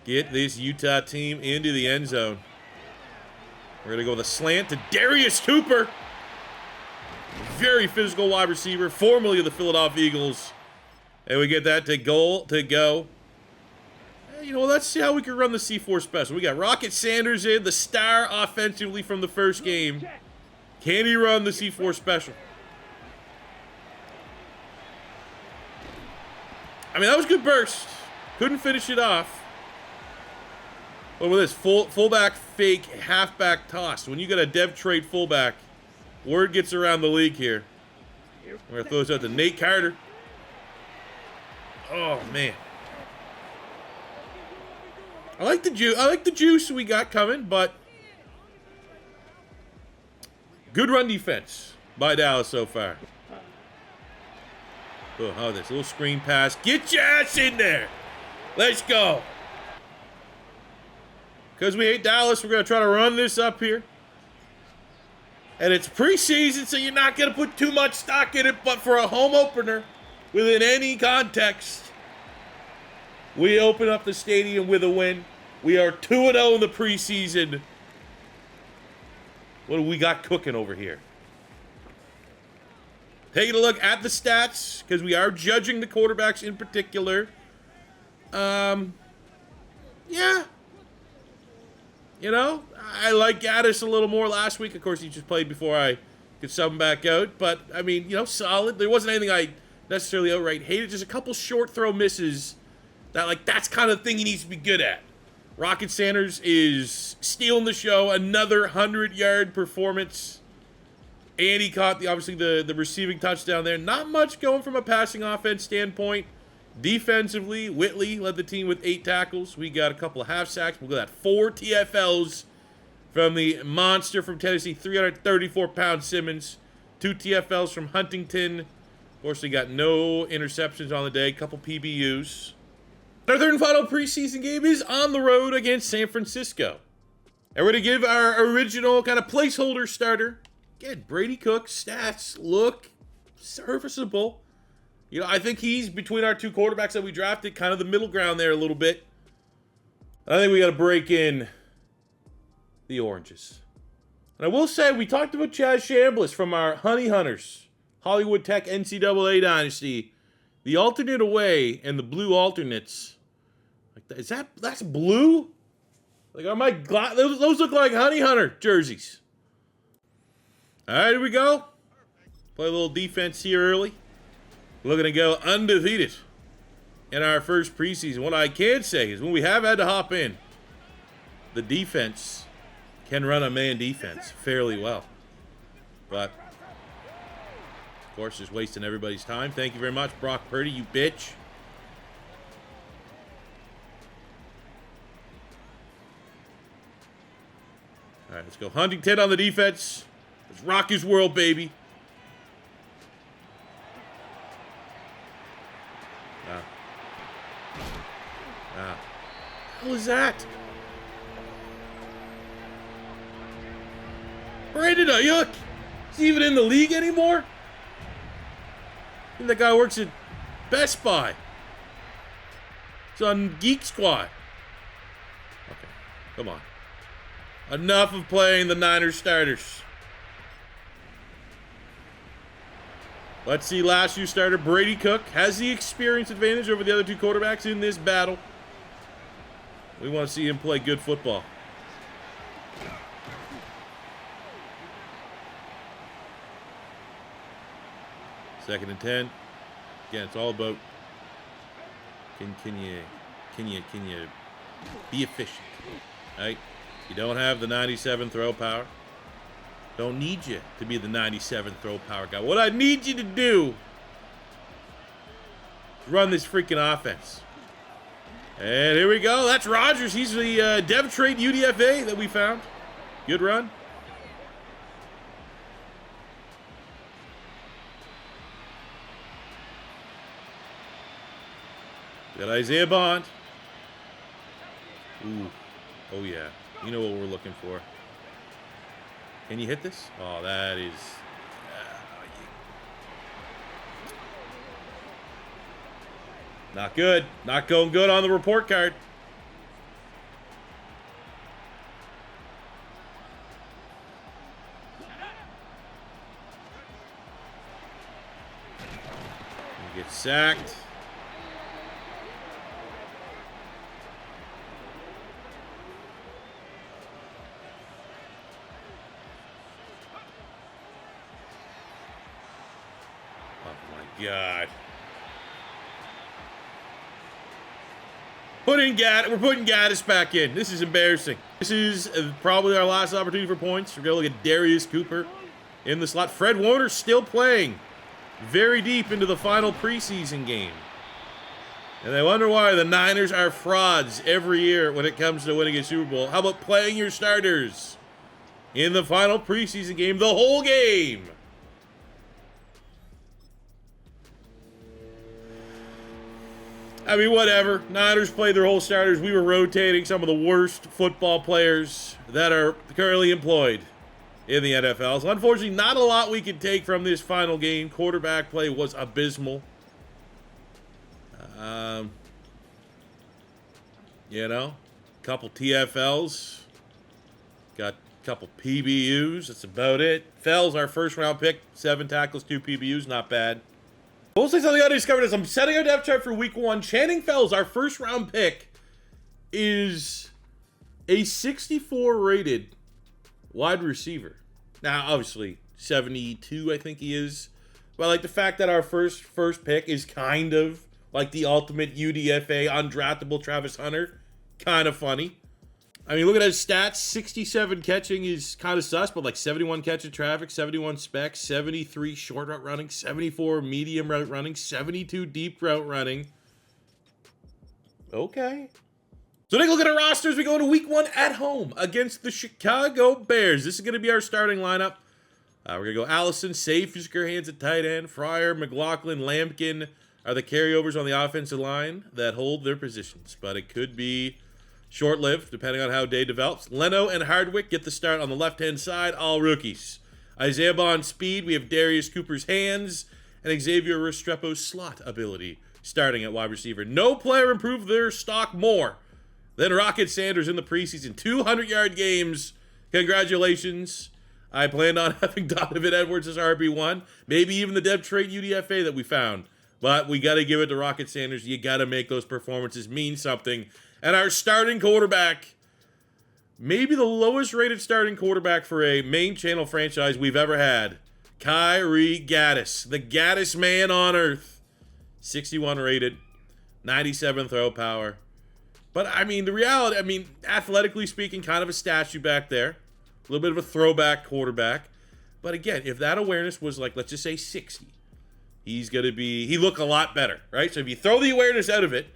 Get this Utah team into the end zone. We're going to go with a slant to Darius Cooper. Very physical wide receiver, formerly of the Philadelphia Eagles. And we get that to go. You know, let's see how we can run the C4 special. We got Rocket Sanders in, the star offensively from the first game. Can he run the C4 special? I mean, that was a good burst. Couldn't finish it off. What with this fullback fake halfback toss? When you got a dev trade fullback, word gets around the league here. We're gonna throw this out to Nate Carter. Oh man, I like the juice we got coming, but good run defense by Dallas so far. Oh, how this little screen pass. Get your ass in there. Let's go. Because we hate Dallas, we're going to try to run this up here. And it's preseason, so you're not going to put too much stock in it. But for a home opener, within any context, we open up the stadium with a win. We are 2-0 in the preseason. What do we got cooking over here? Taking a look at the stats, because we are judging the quarterbacks in particular. Yeah. You know, I like Gaddis a little more last week. Of course, he just played before I could sub him back out. But, I mean, you know, solid. There wasn't anything I necessarily outright hated. Just a couple short throw misses that, like, that's kind of the thing he needs to be good at. Rocket Sanders is stealing the show. Another 100-yard performance. And he caught, obviously, the receiving touchdown there. Not much going from a passing offense standpoint. Defensively, Whitley led the team with 8 tackles. We got a couple of half sacks. We'll got 4 TFLs from the monster from Tennessee, 334-pound Simmons. 2 TFLs from Huntington. Of course, we got no interceptions on the day. A couple PBUs. Our third and final preseason game is on the road against San Francisco. And we're going to give our original kind of placeholder starter. Again, Brady Cook. Stats look serviceable. You know, I think he's between our 2 quarterbacks that we drafted, kind of the middle ground there a little bit. I think we got to break in the oranges. And I will say, we talked about Chaz Chambliss from our Honey Hunters, Hollywood Tech NCAA Dynasty. The alternate away and the blue alternates. Like, that's blue? Like, are my those look like Honey Hunter jerseys. All right, here we go. Play a little defense here early. Looking to go undefeated in our first preseason. What I can say is when we have had to hop in, the defense can run a man defense fairly well. But, of course, just wasting everybody's time. Thank you very much, Brock Purdy, you bitch. All right, let's go. Huntington on the defense. Let's rock his world, baby. What was that? Brandon Ayuk? Is he even in the league anymore? I think that guy works at Best Buy. He's on Geek Squad. Okay, come on. Enough of playing the Niners starters. Let's see last year's starter, Brady Cook, has the experience advantage over the other 2 quarterbacks in this battle. We want to see him play good football. Second and 10. Again, it's all about can you be efficient, right? You don't have the 97 throw power. Don't need you to be the 97 throw power guy. What I need you to do is run this freaking offense. And here we go. That's Rodgers. He's the dev trade UDFA that we found. Good run. Got Isaiah Bond. Ooh. Oh, yeah. You know what we're looking for. Can you hit this? Oh, that is... not good. Not going good on the report card. You get sacked. Oh my God. We're putting Gaddis back in. This is embarrassing. This is probably our last opportunity for points. We're going to look at Darius Cooper in the slot. Fred Warner still playing very deep into the final preseason game. And I wonder why the Niners are frauds every year when it comes to winning a Super Bowl. How about playing your starters in the final preseason game, the whole game? I mean, whatever. Niners played their whole starters. We were rotating some of the worst football players that are currently employed in the NFL. So, unfortunately, not a lot we can take from this final game. Quarterback play was abysmal. You know, couple TFLs. Got a couple PBUs. That's about it. Fells, our first-round pick. 7 tackles, 2 PBUs. Not bad. Mostly something I discovered as I'm setting our depth chart for week 1. Channing Fells, our first round pick, is a 64 rated wide receiver. Now, obviously, 72, I think he is. But I like the fact that our first pick is kind of like the ultimate UDFA undraftable Travis Hunter. Kind of funny. I mean, look at his stats. 67 catching is kind of sus, but like 71 catch of traffic, 71 specs, 73 short route running, 74 medium route running, 72 deep route running, Okay. So take a look at our rosters. We go into week 1 at home against the Chicago Bears. This is going to be our starting lineup. We're going to go Allison, safe, use your hands at tight end. Fryer, McLaughlin, Lampkin are the carryovers on the offensive line that hold their positions. But it could be short-lived, depending on how day develops. Leno and Hardwick get the start on the left-hand side, all rookies. Isaiah Bond speed, we have Darius Cooper's hands, and Xavier Restrepo's slot ability starting at wide receiver. No player improved their stock more than Rocket Sanders in the preseason. 200-yard games. Congratulations. I planned on having Donovan Edwards as RB1. Maybe even the depth trait UDFA that we found. But we got to give it to Rocket Sanders. You got to make those performances mean something. And our starting quarterback, maybe the lowest rated starting quarterback for a main channel franchise we've ever had, Kyrie Gaddis, the Gaddis man on earth. 61 rated, 97 throw power. But, I mean, the reality, athletically speaking, kind of a statue back there. A little bit of a throwback quarterback. But, again, if that awareness was like, let's just say 60, he look a lot better, right? So if you throw the awareness out of it,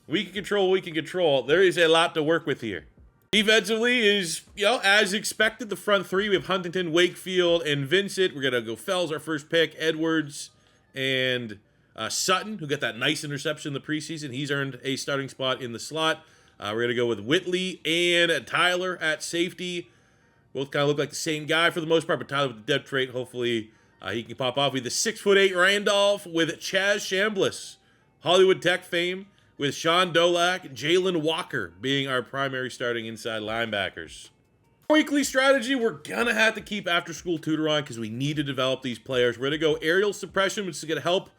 we can control. There is a lot to work with here. Defensively is, as expected, the front three. We have Huntington, Wakefield, and Vincent. We're going to go Fells, our first pick, Edwards, and Sutton, who got that nice interception in the preseason. He's earned a starting spot in the slot. We're going to go with Whitley and Tyler at safety. Both kind of look like the same guy for the most part, but Tyler with the depth trait. Hopefully he can pop off. We have the 6'8" Randolph with Chaz Chambliss, Hollywood Tech fame, with Sean Dolak, Jalen Walker being our primary starting inside linebackers. Weekly strategy, we're going to have to keep after-school tutor on because we need to develop these players. We're going to go aerial suppression, which is going to help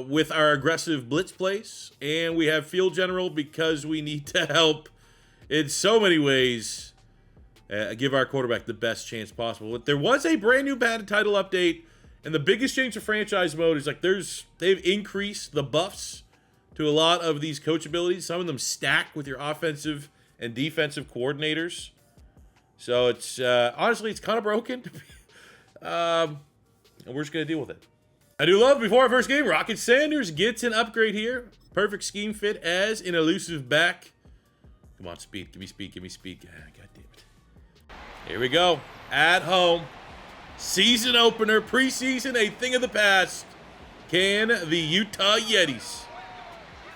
with our aggressive blitz plays. And we have field general because we need to help in so many ways give our quarterback the best chance possible. But there was a brand new Madden title update, and the biggest change to franchise mode is they've increased the buffs to a lot of these coach abilities. Some of them stack with your offensive and defensive coordinators. So it's honestly, it's kind of broken. And we're just going to deal with it. I do love, before our first game, Rocket Sanders gets an upgrade here. Perfect scheme fit as an elusive back. Come on, speed. Give me speed. Give me speed. God damn it. Here we go. At home. Season opener. Preseason, a thing of the past. Can the Utah Yetis,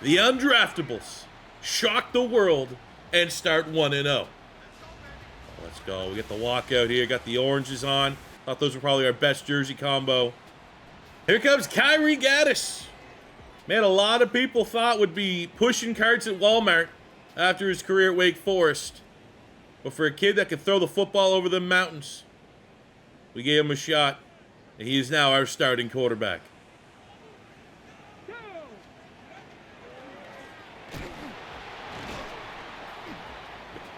the undraftables, shock the world and start 1-0? Let's go. We get the walkout here. Got the oranges on. Thought those were probably our best jersey combo. Here comes Kyrie Gaddis. Man, a lot of people thought would be pushing carts at Walmart after his career at Wake Forest. But for a kid that could throw the football over the mountains, we gave him a shot. And he is now our starting quarterback.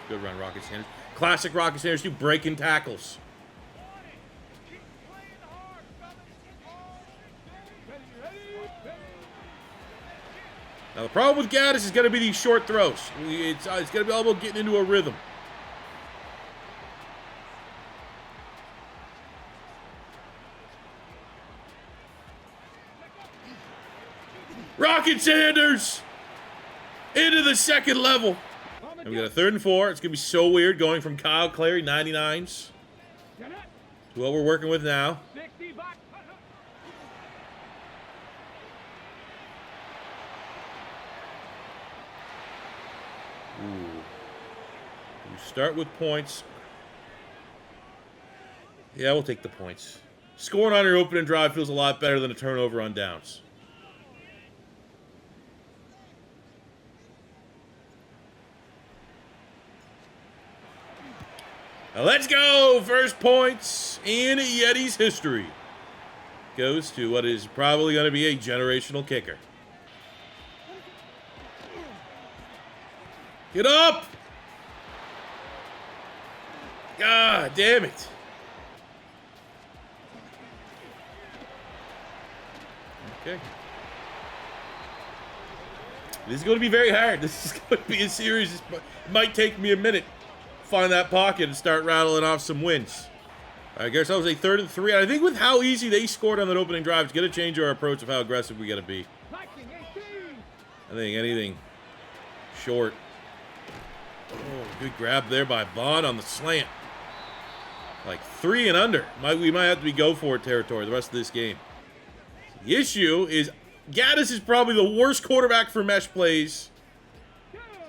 Good run, Rocket Sanders. Classic Rocket Sanders, do breaking tackles. Now, the problem with Gaddis is going to be these short throws. It's going to be all about getting into a rhythm. Rocket Sanders into the second level. And we got a 3rd and 4. It's going to be so weird going from Kyle Clary, 99s, to what we're working with now. Ooh. We start with points. Yeah, we'll take the points. Scoring on your opening drive feels a lot better than a turnover on downs. Now let's go! First points in Yetis history goes to what is probably going to be a generational kicker. Get up! God damn it. Okay. This is going to be very hard. This is going to be a series. It might take me a minute to find that pocket and start rattling off some wins. I guess that was a 3rd and 3. I think with how easy they scored on that opening drive, it's going to change our approach of how aggressive we got to be. I think anything short. Oh, good grab there by Vaughn on the slant. Like 3 and under. We might have to be go for it territory the rest of this game. The issue is Gaddis is probably the worst quarterback for mesh plays.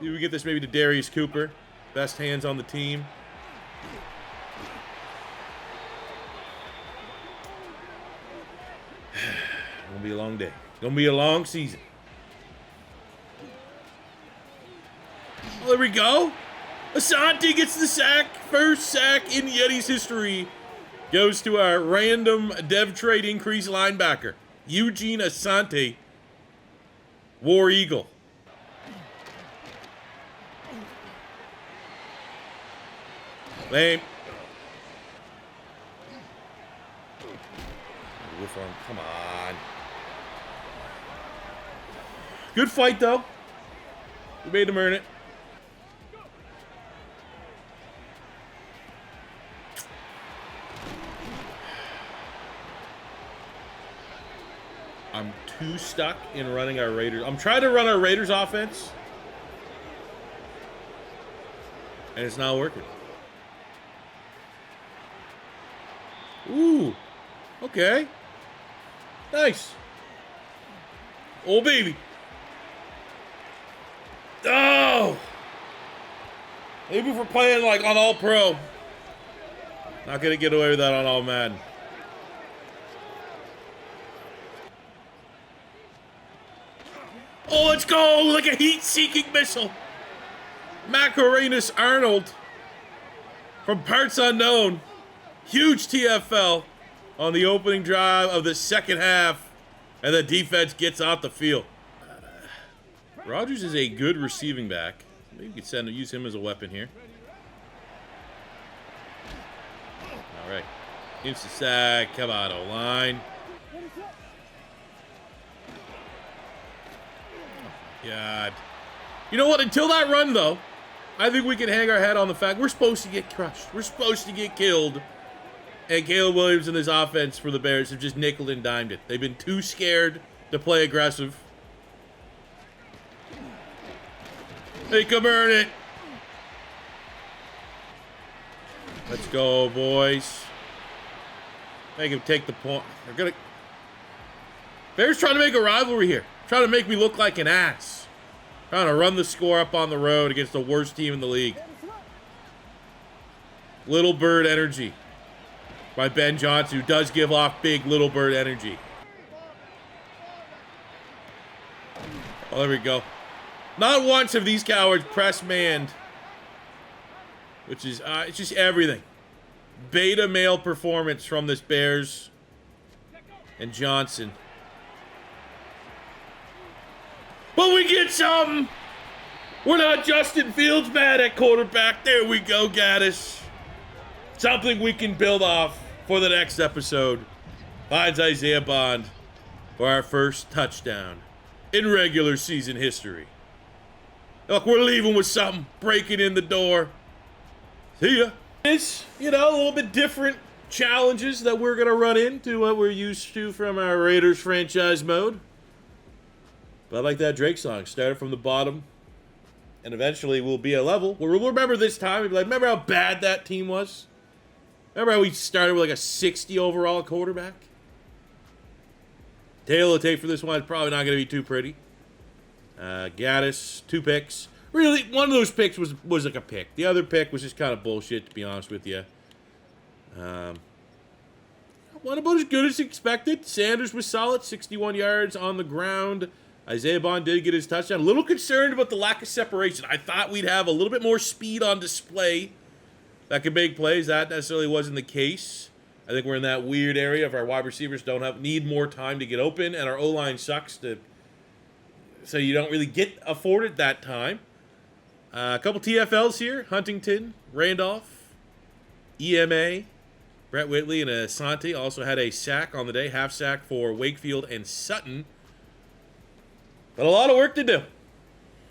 See if we get this maybe to Darius Cooper. Best hands on the team. Gonna be a long day. Gonna be a long season. Oh, there we go. Asante gets the sack. First sack in Yetis history. Goes to our random dev trade increase linebacker, Eugene Asante, War Eagle. Lame. Come on. Good fight, though. We made him earn it. I'm too stuck in running our Raiders. I'm trying to run our Raiders offense, and it's not working. Ooh. Okay. Nice. Oh, baby. Oh! Maybe if we're playing like on All Pro. Not gonna get away with that on All Madden. Oh, let's go! Like a heat-seeking missile. Macarenus Arnold from Parts Unknown. Huge TFL on the opening drive of the second half, and the defense gets off the field. Rodgers is a good receiving back. Maybe you could use him as a weapon here. All right. Instant sack. Come on, O-line. God. You know what? Until that run, though, I think we can hang our head on the fact we're supposed to get crushed. We're supposed to get killed. And Caleb Williams and this offense for the Bears have just nickel and dimed it. They've been too scared to play aggressive. They can earn it. Let's go, boys. Make him take the point. They're gonna. Bears trying to make a rivalry here. Trying to make me look like an ass. Trying to run the score up on the road against the worst team in the league. Little Bird energy by Ben Johnson, who does give off big Little Bird energy. Oh, there we go. Not once have these cowards press manned, which is it's just everything. Beta male performance from this Bears and Johnson. But we get something. We're not Justin Fields bad at quarterback. There we go, Gaddis. Something we can build off for the next episode. Finds Isaiah Bond for our first touchdown in regular season history. Look, we're leaving with something. Breaking in the door. See ya. It's, a little bit different challenges that we're going to run into what we're used to from our Raiders franchise mode. But I like that Drake song. Started from the bottom, and eventually we'll be a level. We'll remember this time. We'll be like, remember how bad that team was? Remember how we started with like a 60 overall quarterback? Tail of the tape for this one is probably not going to be too pretty. Gaddis, 2 picks. Really, one of those picks was like a pick. The other pick was just kind of bullshit, to be honest with you. One about as good as expected. Sanders was solid, 61 yards on the ground. Isaiah Bond did get his touchdown. A little concerned about the lack of separation. I thought we'd have a little bit more speed on display that could make plays. That necessarily wasn't the case. I think we're in that weird area of our wide receivers need more time to get open, and our O-line sucks so you don't really get afforded that time. A couple TFLs here. Huntington, Randolph, EMA, Brett Whitley, and Asante also had a sack on the day. Half sack for Wakefield and Sutton. But a lot of work to do.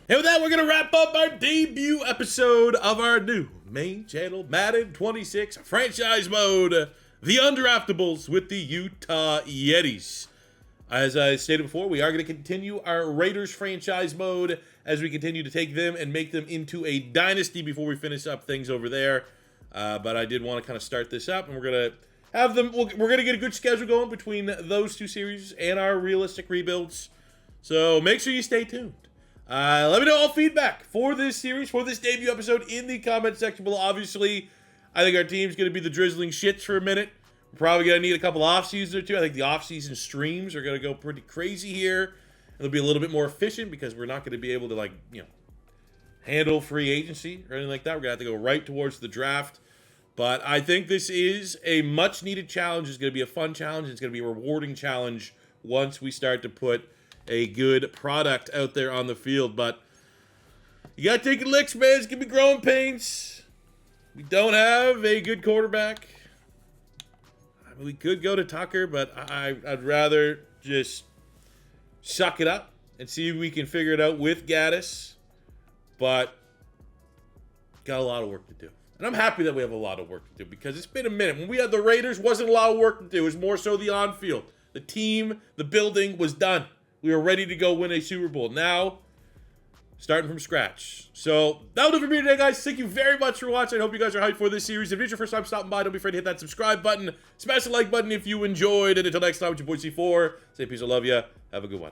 And with that, we're going to wrap up our debut episode of our new main channel, Madden 26 Franchise Mode, the Undraftables with the Utah Yetis. As I stated before, we are going to continue our Raiders franchise mode as we continue to take them and make them into a dynasty before we finish up things over there. But I did want to kind of start this up, and we're going to have them. We're going to get a good schedule going between those two series and our realistic rebuilds. So make sure you stay tuned. Let me know all feedback for this series, for this debut episode in the comment section below. Obviously, I think our team's going to be the drizzling shits for a minute. We're probably going to need a couple off-seasons or two. I think the off-season streams are going to go pretty crazy here. It'll be a little bit more efficient because we're not going to be able to, like, handle free agency or anything like that. We're going to have to go right towards the draft. But I think this is a much-needed challenge. It's going to be a fun challenge. It's going to be a rewarding challenge once we start to put a good product out there on the field. But you got to take it licks, man. It's going to be growing pains. We don't have a good quarterback. We could go to Tucker, but I'd rather just suck it up and see if we can figure it out with Gaddis. But got a lot of work to do. And I'm happy that we have a lot of work to do because it's been a minute. When we had the Raiders, wasn't a lot of work to do. It was more so the on-field. The team, the building was done. We were ready to go win a Super Bowl. Now, starting from scratch. So, that'll do it for me today, guys. Thank you very much for watching. I hope you guys are hyped for this series. If it's your first time stopping by, don't be afraid to hit that subscribe button. Smash the like button if you enjoyed. And until next time, with your boy C4, say peace, I love ya. Have a good one.